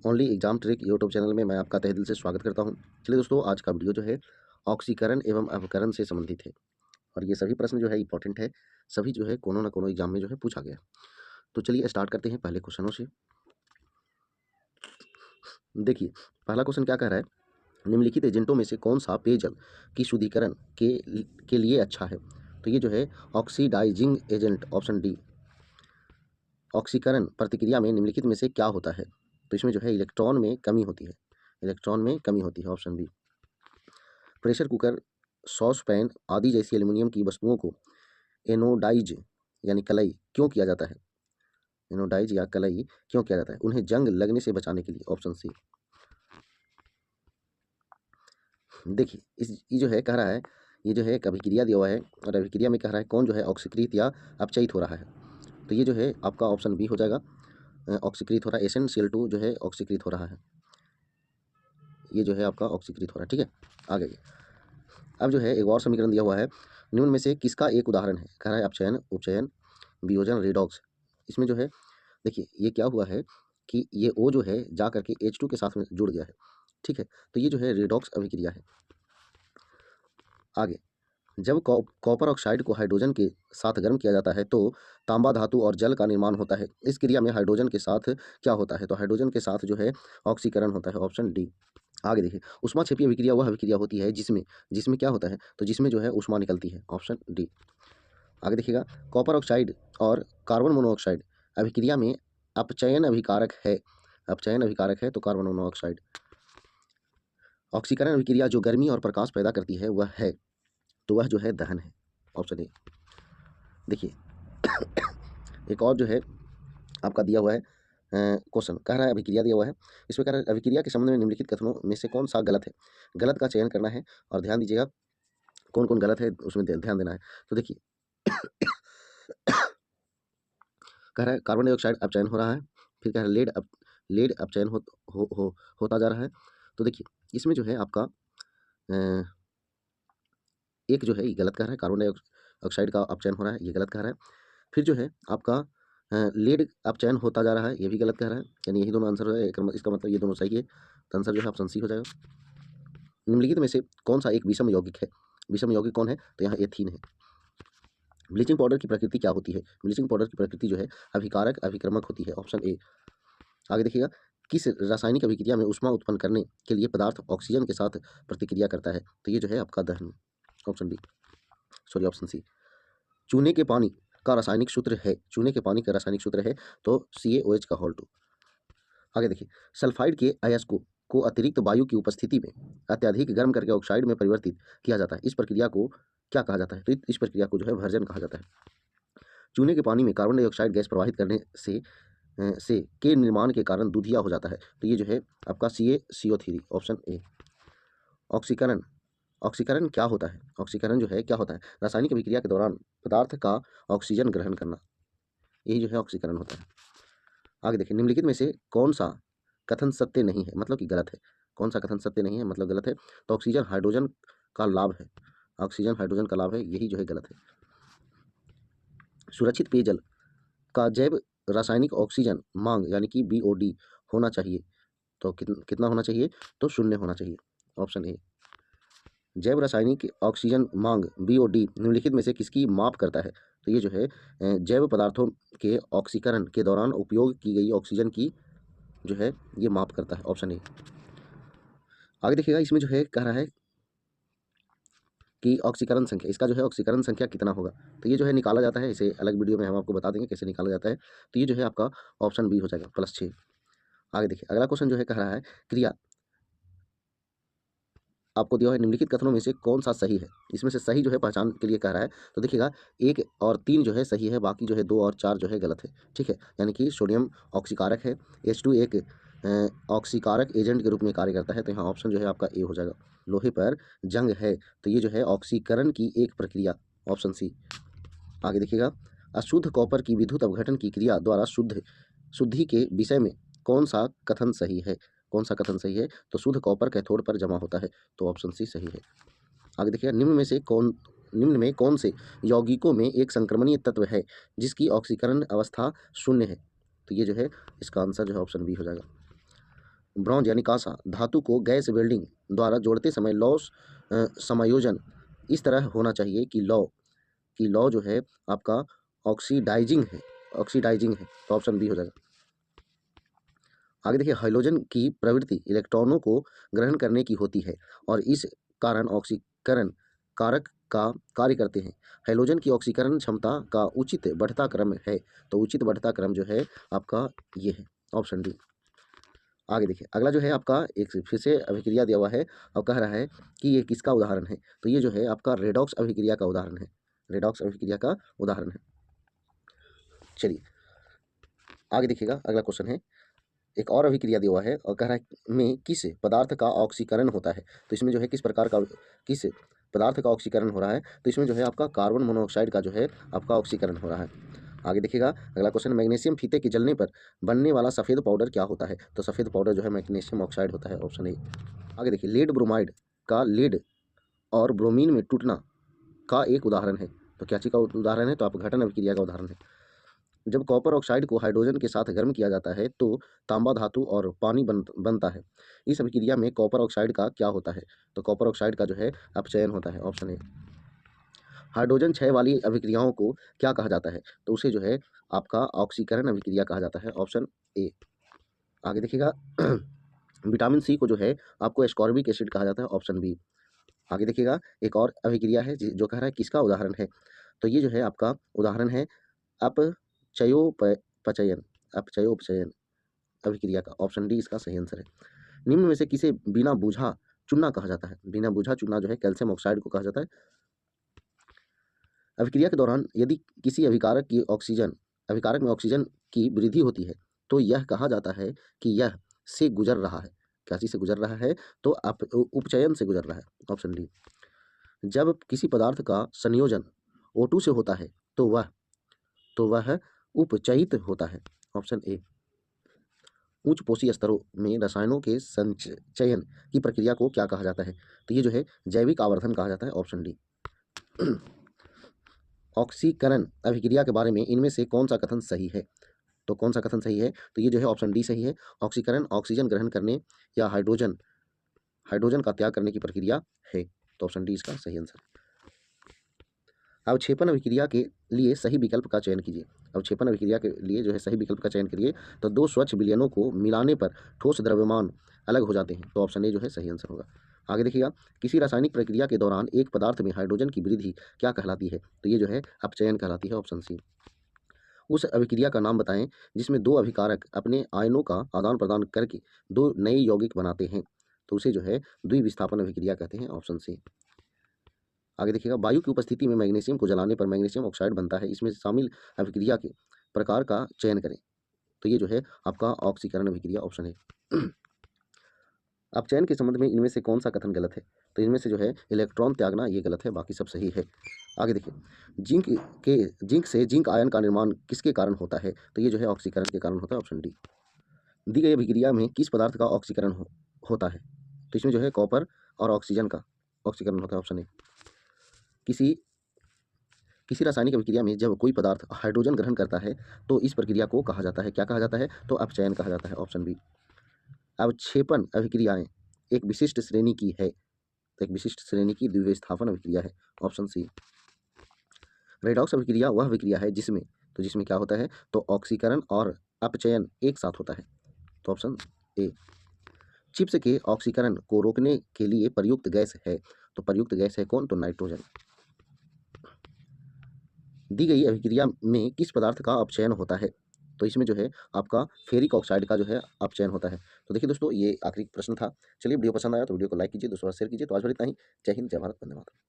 Only exam trick YouTube channel में मैं आपका तहे दिल से स्वागत करता हूं। चलिए दोस्तों, आज का वीडियो जो है ऑक्सीकरण एवं अवकरण से संबंधित है और ये सभी प्रश्न जो है इंपॉर्टेंट है। सभी जो है कोनो ना कोनो एग्जाम में जो है पूछा गया। तो चलिए स्टार्ट करते हैं पहले क्वेश्चनों से। देखिए, पहला क्वेश्चन क्या कह रहा है, निम्नलिखित एजेंटों में से कौन सा पेयजल की शुद्धिकरण के लिए अच्छा है। तो ये जो है ऑक्सीडाइजिंग एजेंट, ऑप्शन डी। ऑक्सीकरण प्रतिक्रिया में निम्नलिखित में से क्या होता है। तो इसमें जो है इलेक्ट्रॉन में कमी होती है, इलेक्ट्रॉन में कमी होती है, option B. Pressure cooker, sauce pan आदि जैसी एल्युमिनियम की वस्तुओं को एनोडाइज यानी कलई क्यों किया जाता है। एनोडाइज या कलई क्यों किया जाता है, उन्हें जंग लगने से बचाने के लिए, ऑप्शन सी। देखिए, ये जो है कह रहा है, ये जो है एक अभिक्रिया दिया हुआ है और अभिक्रिया में कह रहा है कौन जो है ऑक्सीकृत या अपचयित हो रहा है। तो ये जो है आपका ऑप्शन बी हो जाएगा। ऑक्सीकृत हो रहा है, SnCl2 जो है ऑक्सीकृत हो रहा है, ये जो है आपका ऑक्सीकृत हो रहा है। ठीक है, आगे अब जो है एक और समीकरण दिया हुआ है, निम्न में से किसका एक उदाहरण है। कह रहा है अपचयन, उपचयन, वियोजन, रेडॉक्स। इसमें जो है देखिए ये क्या हुआ है कि ये O जो है जा करके H2 के साथ में जुड़ गया है। ठीक है, तो ये जो है रेडॉक्स अभिक्रिया है। आगे, जब कॉपर ऑक्साइड को हाइड्रोजन के साथ गर्म किया जाता है तो तांबा धातु और जल का निर्माण होता है। इस क्रिया में हाइड्रोजन के साथ क्या होता है। तो हाइड्रोजन के साथ जो है ऑक्सीकरण होता है, ऑप्शन डी। आगे देखिए, ऊष्माक्षेपी अभिक्रिया वह अभिक्रिया होती है जिसमें जिसमें क्या होता है, तो जिसमें जो है ऊष्मा निकलती है, ऑप्शन डी। आगे देखिएगा, कॉपर ऑक्साइड और कार्बन मोनोऑक्साइड अभिक्रिया में अपचयन अभिकारक है, अपचयन अभिकारक है तो कार्बन मोनोऑक्साइड। ऑक्सीकरण अभिक्रिया जो गर्मी और प्रकाश पैदा करती है वह है, तो वह जो है दहन है, ऑप्शन ए। देखिए एक और जो है आपका दिया हुआ है क्वेश्चन, कह रहा है अभिक्रिया दिया हुआ है, इसमें कह रहा है अभिक्रिया के संबंध में निम्नलिखित कथनों में से कौन सा गलत है। गलत का चयन करना है और ध्यान दीजिएगा कौन कौन गलत है उसमें ध्यान देना है। तो देखिए कह रहा है कार्बन डाइऑक्साइड अपचयन हो रहा है, फिर कह रहा है लेड अपचयन होता जा रहा है। तो देखिए इसमें जो है आपका अ, एक जो है ये गलत कह रहा है, कार्बन डाइऑक्साइड का अपचयन हो रहा है, ये गलत कह रहा है। फिर जो है आपका लीड अपचयन होता जा रहा है, ये भी गलत कह रहा है। यानी यही दोनों आंसर है, इसका मतलब ये दोनों सही है, तो आंसर जो है ऑप्शन सी हो जाएगा। निम्नलिखित में से कौन सा एक विषम यौगिक है। विषम यौगिक कौन है, तो यहाँ एथीन है। ब्लीचिंग पाउडर की प्रकृति क्या होती है। ब्लीचिंग पाउडर की प्रकृति जो है अभिकारक अभिक्रमक होती है, ऑप्शन ए। आगे देखिएगा, किस रासायनिक अभिक्रिया में ऊष्मा उत्पन्न करने के लिए पदार्थ ऑक्सीजन के साथ प्रतिक्रिया करता है। तो ये जो है आपका दहन, option B, sorry option C. चूने के पानी का रासायनिक सूत्र है, चूने के पानी का रासायनिक सूत्र है तो CaOH का होल 2। आगे देखिए, सल्फाइड के अयस्क को अतिरिक्त वायु की उपस्थिति में अत्यधिक गर्म करके ऑक्साइड में परिवर्तित किया जाता है। इस प्रक्रिया को क्या कहा जाता है। तो इस प्रक्रिया को जो है भर्जन कहा जाता है। चूने के पानी में कार्बन डाइऑक्साइड गैस प्रवाहित करने से के निर्माण के कारण दूधिया हो जाता है। तो ये जो है आपका CaCO3, ऑप्शन ए। ऑक्सीकरण, ऑक्सीकरण क्या होता है। ऑक्सीकरण जो है क्या होता है, रासायनिक अभिक्रिया के दौरान पदार्थ का ऑक्सीजन ग्रहण करना, यही जो है ऑक्सीकरण होता है। आगे देखिए, निम्नलिखित में से कौन सा कथन सत्य नहीं है, मतलब कि गलत है। कौन सा कथन सत्य नहीं है मतलब गलत है, तो ऑक्सीजन हाइड्रोजन का लाभ है, ऑक्सीजन हाइड्रोजन का लाभ है, यही जो है गलत है। सुरक्षित पेयजल का जैव रासायनिक ऑक्सीजन मांग यानी कि BOD होना चाहिए, तो कितना होना चाहिए, तो 0 होना चाहिए, ऑप्शन ए। जैव रासायनिक ऑक्सीजन मांग BOD निम्नलिखित में से किसकी माप करता है। तो ये जो है जैव पदार्थों के ऑक्सीकरण के दौरान उपयोग की गई ऑक्सीजन की जो है ये माप करता है, ऑप्शन ए। आगे देखिएगा, इसमें जो है कह रहा है कि ऑक्सीकरण संख्या, इसका जो है ऑक्सीकरण संख्या कितना होगा। तो ये जो है निकाला जाता है, इसे अलग वीडियो में हम आपको बता देंगे कैसे निकाला जाता है। तो ये जो है आपका ऑप्शन बी हो जाएगा, +6। आगे देखिए, अगला क्वेश्चन जो है कह रहा है क्रिया आपको दिया है, निम्नलिखित कथनों में से कौन सा सही है। इसमें से सही जो है पहचान के लिए कह रहा है, तो देखिएगा 1 और 3 जो है सही है, बाकी जो है 2 और 4 जो है गलत है। ठीक है, यानी कि सोडियम ऑक्सीकारक है, H2 एक ऑक्सीकारक एजेंट के रूप में कार्य करता है, तो यहाँ ऑप्शन जो है आपका ए हो जाएगा। लोहे पर जंग है, तो ये जो है ऑक्सीकरण की एक प्रक्रिया, ऑप्शन सी। आगे देखिएगा, अशुद्ध कॉपर की विद्युत अपघटन की क्रिया द्वारा शुद्धि के विषय में कौन सा कथन सही है। कौन सा कथन सही है, तो शुद्ध कॉपर कैथोड पर जमा होता है, तो ऑप्शन सी सही है। आगे देखिए, निम्न में कौन से यौगिकों में एक संक्रमणीय तत्व है जिसकी ऑक्सीकरण अवस्था 0 है। तो ये जो है इसका आंसर जो है ऑप्शन बी हो जाएगा। ब्रॉन्ज यानी कांसा धातु को गैस वेल्डिंग द्वारा जोड़ते समय लॉस समायोजन इस तरह होना चाहिए कि लौ जो है आपका ऑक्सीडाइजिंग है, ऑक्सीडाइजिंग है, तो ऑप्शन बी हो जाएगा। आगे देखिए, हाइड्रोजन की प्रवृत्ति इलेक्ट्रॉनों को ग्रहण करने की होती है और इस कारण ऑक्सीकरण कारक का कार्य करते हैं। हाइड्रोजन की ऑक्सीकरण क्षमता का उचित बढ़ता क्रम है, तो उचित बढ़ता क्रम जो है आपका ये है, ऑप्शन डी। आगे देखिए, अगला जो है आपका एक फिर से अभिक्रिया दिया हुआ है और कह रहा है कि ये किसका उदाहरण है, तो ये जो है आपका रेडॉक्स अभिक्रिया का उदाहरण है, रेडॉक्स अभिक्रिया का उदाहरण है। चलिए आगे देखिएगा, अगला क्वेश्चन है, एक और अभिक्रिया दिया हुआ है और कह रहा है में किस पदार्थ का ऑक्सीकरण होता है, तो इसमें जो है किस प्रकार का किस पदार्थ का ऑक्सीकरण हो रहा है, तो इसमें जो है आपका कार्बन मोनोऑक्साइड का जो है आपका ऑक्सीकरण हो रहा है। आगे देखिएगा, अगला क्वेश्चन, मैग्नीशियम फीते के जलने पर बनने वाला सफ़ेद पाउडर क्या होता है, तो सफ़ेद पाउडर जो है मैग्नीशियम ऑक्साइड होता है, ऑप्शन ए। आगे देखिए, लेड ब्रोमाइड का लेड और ब्रोमीन में टूटना का एक उदाहरण है, तो क्या चीज़ का उदाहरण है, तो आप घटन अभिक्रिया का उदाहरण है। जब कॉपर ऑक्साइड को हाइड्रोजन के साथ गर्म किया जाता है तो तांबा धातु और पानी बनता है। इस अभिक्रिया में कॉपर ऑक्साइड का क्या होता है, तो कॉपर ऑक्साइड का जो है अपचयन होता है, ऑप्शन ए। हाइड्रोजन क्षय वाली अभिक्रियाओं को क्या कहा जाता है, तो उसे जो है आपका ऑक्सीकरण अभिक्रिया कहा जाता है, ऑप्शन ए। आगे देखिएगा, विटामिन सी को जो है आपको एस्कॉर्बिक एसिड कहा जाता है, ऑप्शन बी। आगे देखिएगा, एक और अभिक्रिया है जो कह रहा है किसका उदाहरण है, तो ये जो है आपका उदाहरण है अपचयोपचयन, अपचयोपचयन अभिक्रिया का, ऑप्शन डी इसका सही आंसर है। निम्न में से किसे बिना बूझा चूना कहा जाता है, बिना बूझा चूना जो है कैल्शियम ऑक्साइड को कहा जाता है। अभिक्रिया के दौरान यदि किसी अभिकारक में ऑक्सीजन की वृद्धि होती है तो यह कहा जाता है कि यह से गुजर रहा है, क्या चीज से गुजर रहा है, तो उपचयन से गुजर रहा है, ऑप्शन डी। जब किसी पदार्थ का संयोजन O2 से होता है तो वह उपचयित होता है, ऑप्शन ए। उच्च पोषी स्तरों में रसायनों के संचयन की प्रक्रिया को क्या कहा जाता है, तो ये जो है जैविक आवर्धन कहा जाता है, ऑप्शन डी। ऑक्सीकरण अभिक्रिया के बारे में इनमें से कौन सा कथन सही है, तो कौन सा कथन सही है, तो ये जो है ऑप्शन डी सही है। ऑक्सीकरण ऑक्सीजन ग्रहण करने या हाइड्रोजन हाइड्रोजन का त्याग करने की प्रक्रिया है, तो ऑप्शन डी इसका सही आंसर। अवक्षेपण अभिक्रिया के लिए सही विकल्प का चयन कीजिए, अवक्षेपण अभिक्रिया के लिए जो है सही विकल्प का चयन करिए, तो दो स्वच्छ विलयनों को मिलाने पर ठोस द्रव्यमान अलग हो जाते हैं, तो ऑप्शन ए जो है सही आंसर होगा। आगे देखिएगा, किसी रासायनिक प्रक्रिया के दौरान एक पदार्थ में हाइड्रोजन की वृद्धि क्या कहलाती है, तो ये जो है अपचयन कहलाती है, ऑप्शन सी। उस अभिक्रिया का नाम बताएं जिसमें दो अभिकारक अपने आयनों का आदान प्रदान करके दो नए यौगिक बनाते हैं, तो उसे जो है द्विविस्थापन अभिक्रिया कहते हैं, ऑप्शन सी। आगे देखिएगा, वायु की उपस्थिति में मैग्नीशियम को जलाने पर मैग्नीशियम ऑक्साइड बनता है, इसमें शामिल अभिक्रिया के प्रकार का चयन करें, तो ये जो है आपका ऑक्सीकरण अभिक्रिया, ऑप्शन है। अपचयन के संबंध में इनमें से कौन सा कथन गलत है, तो इनमें से जो है इलेक्ट्रॉन त्यागना ये गलत है, बाकी सब सही है। आगे देखिए, जिंक से जिंक आयन का निर्माण किसके कारण होता है, तो ये जो है ऑक्सीकरण के कारण होता है, ऑप्शन डी। दी गई अभिक्रिया में किस पदार्थ का ऑक्सीकरण होता है, तो इसमें जो है कॉपर और ऑक्सीजन का ऑक्सीकरण होता है, ऑप्शन ए। किसी किसी रासायनिक अभिक्रिया में जब कोई पदार्थ हाइड्रोजन ग्रहण करता है तो इस प्रक्रिया को कहा जाता है, क्या कहा जाता है, तो अपचयन कहा जाता है, ऑप्शन बी। अवक्षेपण अभिक्रियाएं एक विशिष्ट श्रेणी की है, तो एक विशिष्ट श्रेणी की द्विविस्थापन अभिक्रिया है, ऑप्शन सी। रेडॉक्स अभिक्रिया वह अभिक्रिया है जिसमें क्या होता है, तो ऑक्सीकरण और अपचयन एक साथ होता है, तो ऑप्शन ए। चिप्स के ऑक्सीकरण को रोकने के लिए प्रयुक्त गैस है, तो प्रयुक्त गैस है कौन, तो नाइट्रोजन। दी गई अभिक्रिया में किस पदार्थ का अपचयन होता है, तो इसमें जो है आपका फेरिक ऑक्साइड का जो है अपचयन होता है। तो देखिए दोस्तों, ये आखिरी प्रश्न था। चलिए, वीडियो पसंद आया तो वीडियो को लाइक कीजिए, दोस्तों शेयर कीजिए। तो आज भर इतना ही। जय हिंद, जय भारत, वंदे मातरम।